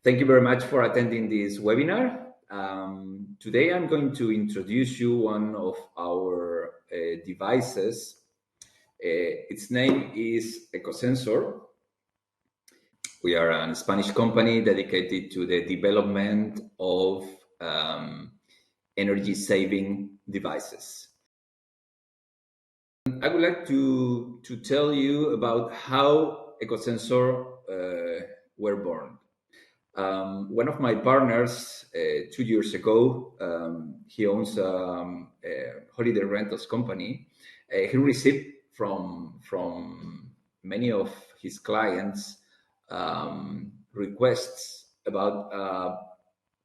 Thank you very much for attending this webinar. Today I'm going to introduce you one of our devices. Its name is EcoSensor. We are a Spanish company dedicated to the development of energy-saving devices. I would like to tell you about how EcoSensor were born. One of my partners 2 years ago, he owns a holiday rentals company. He received from many of his clients requests about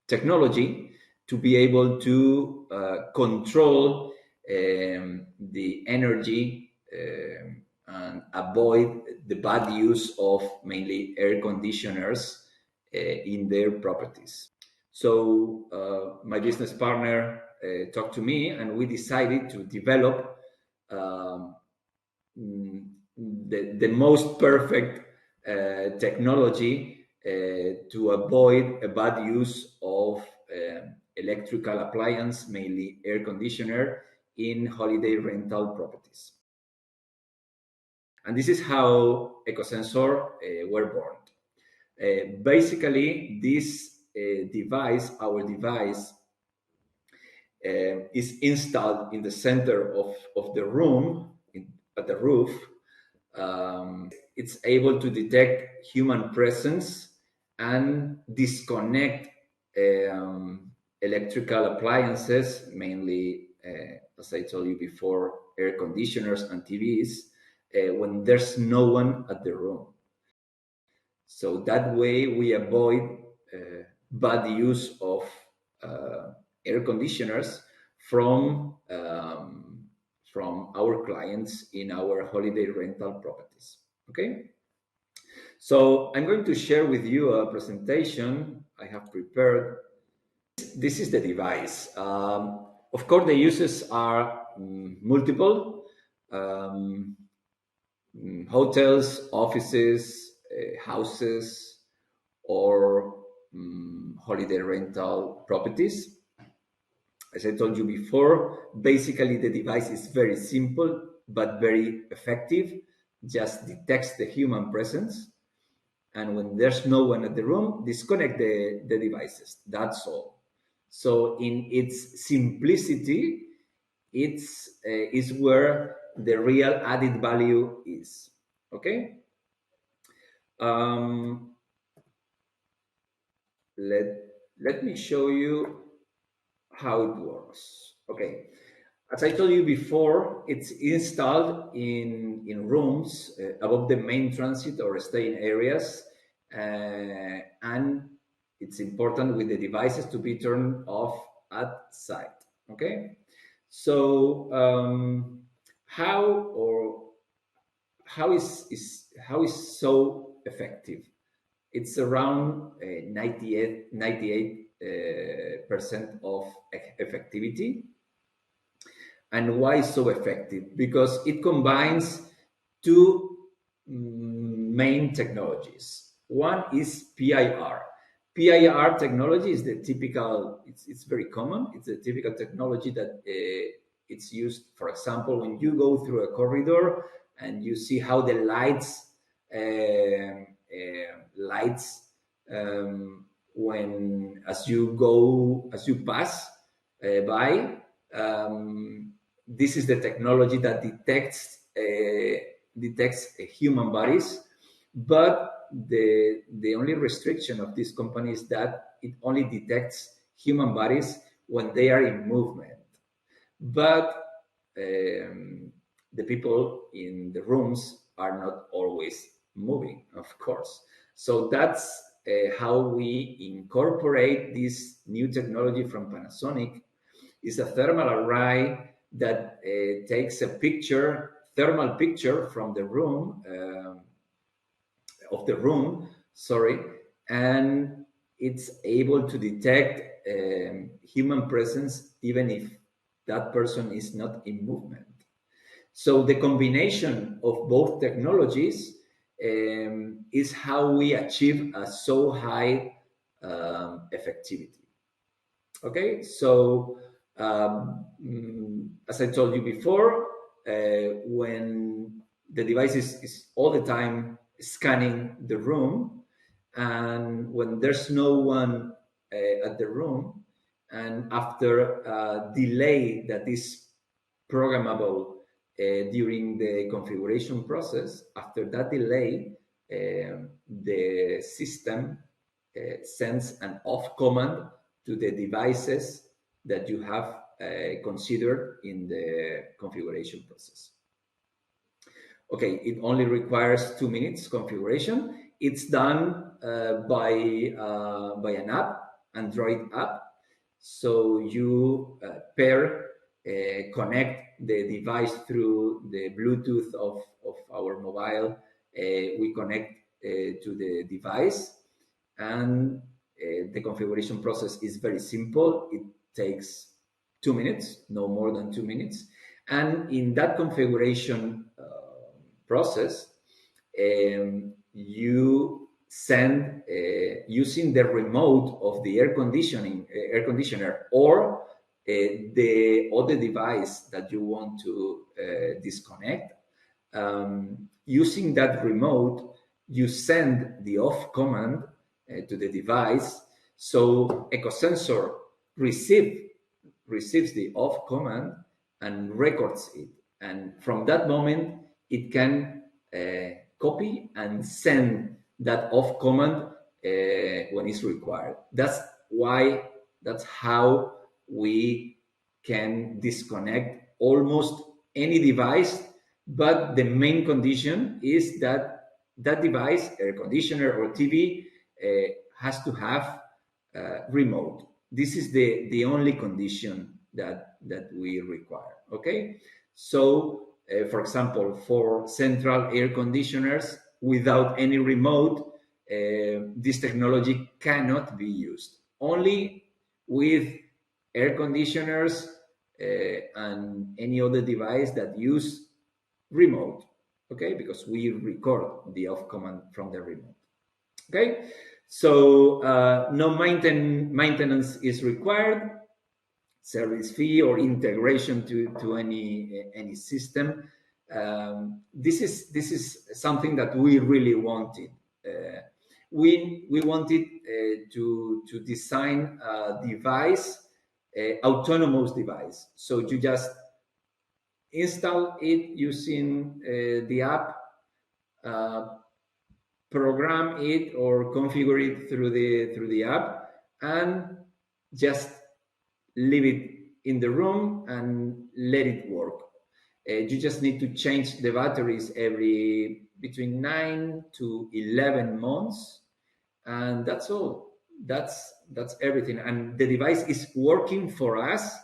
technology to be able to control the energy and avoid the bad use of mainly air conditioners in their properties. So my business partner talked to me, and we decided to develop the most perfect technology to avoid a bad use of electrical appliance, mainly air conditioner, in holiday rental properties. And this is how EcoSensor were born. Basically, this device, our device, is installed in the center of the room, at the roof. It's able to detect human presence and disconnect electrical appliances, mainly, as I told you before, air conditioners and TVs, when there's no one at the room. So that way we avoid bad use of air conditioners from our clients in our holiday rental properties. Okay. So I'm going to share with you a presentation I have prepared. This is the device. Of course, the uses are multiple. Hotels, offices, houses, or holiday rental properties. As I told you before, basically the device is very simple but very effective. Just detects the human presence, and when there's no one at the room, disconnect the devices. That's all. So in its simplicity, is where the real added value is. Okay. Let me show you how it works. Okay. As I told you before, it's installed in rooms above the main transit or staying areas, and it's important with the devices to be turned off at site. Okay, so how is so effective? It's around 98% of effectivity. And why so effective? Because it combines two main technologies. One is PIR. PIR technology is the typical, it's very common. It's a typical technology that it's used, for example, when you go through a corridor and you see how the lights when as you pass by. This is the technology that detects human bodies, but the only restriction of this company is that it only detects human bodies when they are in movement. But the people in the rooms are not always moving, of course. So that's how we incorporate this new technology from Panasonic. It's a thermal array that takes a thermal picture from the room, and it's able to detect human presence even if that person is not in movement. So the combination of both technologies is how we achieve a so high effectivity. Okay, so as I told you before, when the device is all the time scanning the room, and when there's no one at the room, and after a delay that is programmable during the configuration process, after that delay, the system sends an off command to the devices that you have considered in the configuration process. Okay, it only requires 2 minutes configuration. It's done by an app, Android app. So you connect the device through the Bluetooth of our mobile. We connect to the device, and the configuration process is very simple. It takes 2 minutes, no more than 2 minutes. And in that configuration process, you send using the remote of the air conditioner or the other device that you want to disconnect. Using that remote, you send the off command to the device. So EcoSensor receives the off command and records it. And from that moment, it can copy and send that off command when it's required. That's how we can disconnect almost any device, but the main condition is that that device, air conditioner or TV, has to have remote. This is the only condition that we require. Okay, so for example, for central air conditioners without any remote, this technology cannot be used. Only with air conditioners and any other device that use remote, okay, because we record the off command from the remote. Okay, so no maintenance is required, service fee or integration to any system. This is something that we really wanted. We wanted to design a device, autonomous device. So you just install it using the app, program it or configure it through the app, and just leave it in the room and let it work. You just need to change the batteries every between 9 to 11 months, and that's all. That's everything, and the device is working for us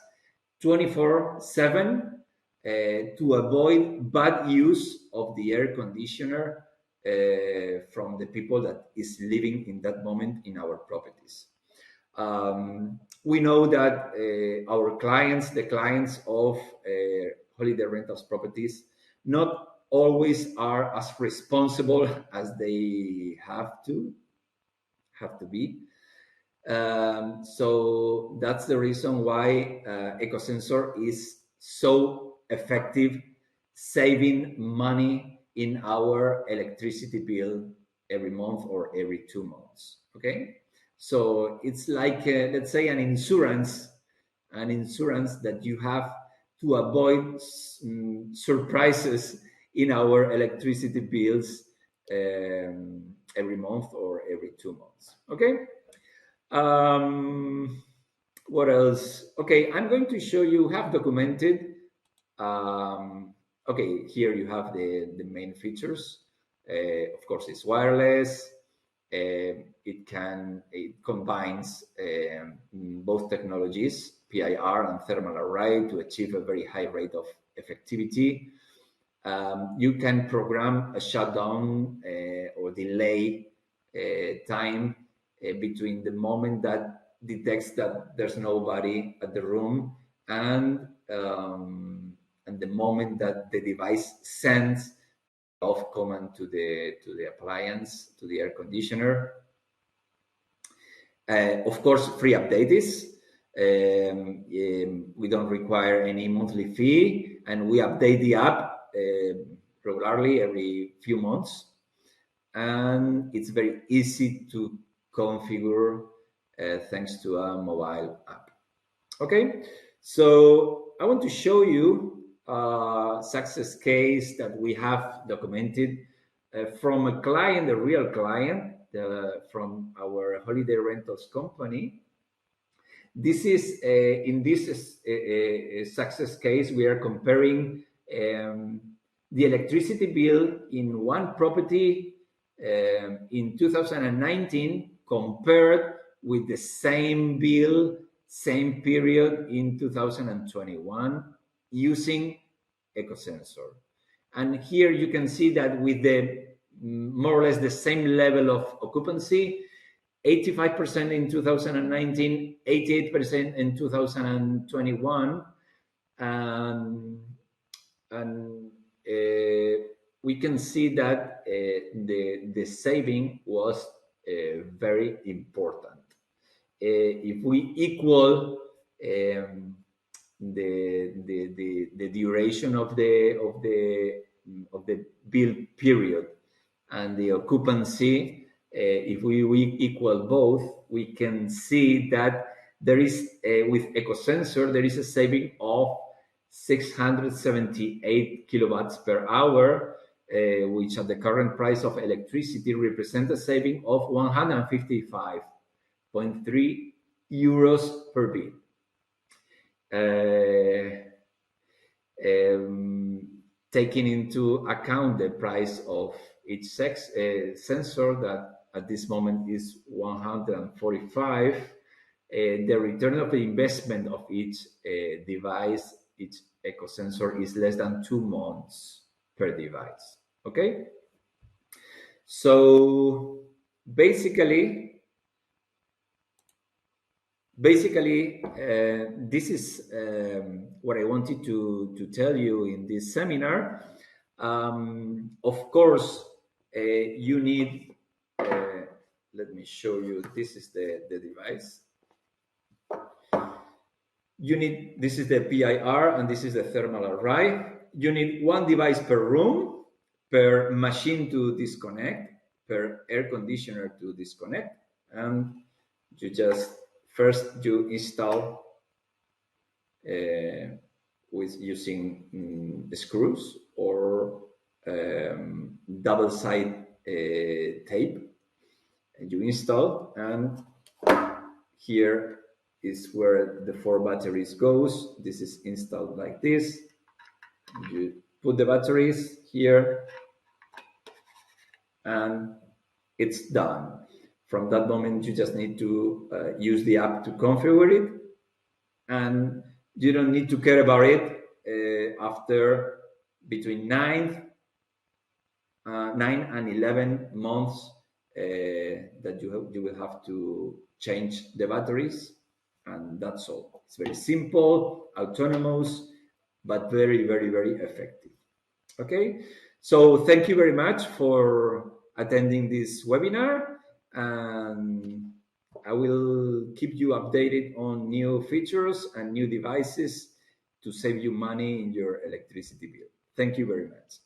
24/7 to avoid bad use of the air conditioner from the people that is living in that moment in our properties. We know that our clients, the clients of holiday rentals properties, not always are as responsible as they have to be. So that's the reason why EcoSensor is so effective, saving money in our electricity bill every month or every 2 months. Okay, so it's like let's say an insurance that you have to avoid surprises in our electricity bills every month or every 2 months. Okay. What else? Okay, I'm going to show you, have documented. Okay, here you have the main features. Of course, it's wireless. It combines both technologies, PIR and thermal array, to achieve a very high rate of effectivity. You can program a shutdown or delay time between the moment that detects that there's nobody at the room and the moment that the device sends off command to the appliance, to the air conditioner. Of course, free updates. We don't require any monthly fee, and we update the app regularly every few months. And it's very easy to configure thanks to a mobile app. Okay, so I want to show you a success case that we have documented from a client, a real client, from our holiday rentals company. This is in this success case, we are comparing the electricity bill in one property in 2019 compared with the same bill, same period in 2021 using EcoSensor. And here you can see that with the more or less the same level of occupancy, 85% in 2019, 88% in 2021, and we can see that the saving was very important. If we equal the duration of the bill period and the occupancy, if we equal both, we can see that there is with EcoSensor there is a saving of 678 kilowatts per hour, which at the current price of electricity represent a saving of 155.3 euros per bill. Taking into account the price of each sensor that at this moment is 145, the return of the investment of each device, each EcoSensor, is less than 2 months per device. Okay, so basically this is what I wanted to tell you in this seminar. Of course, you need, let me show you, this is the device. You need, this is the PIR and this is the thermal array. You need one device per room, per machine to disconnect, per air conditioner to disconnect, and you just first you install with using screws or double side tape, and you install, and here is where the 4 batteries goes. This is installed like this. You put the batteries here and it's done. From that moment, you just need to use the app to configure it, and you don't need to care about it after between 9 and 11 months that you will have to change the batteries, and that's all. It's very simple, autonomous, but very, very, very effective. Okay, so thank you very much for attending this webinar, and I will keep you updated on new features and new devices to save you money in your electricity bill. Thank you very much.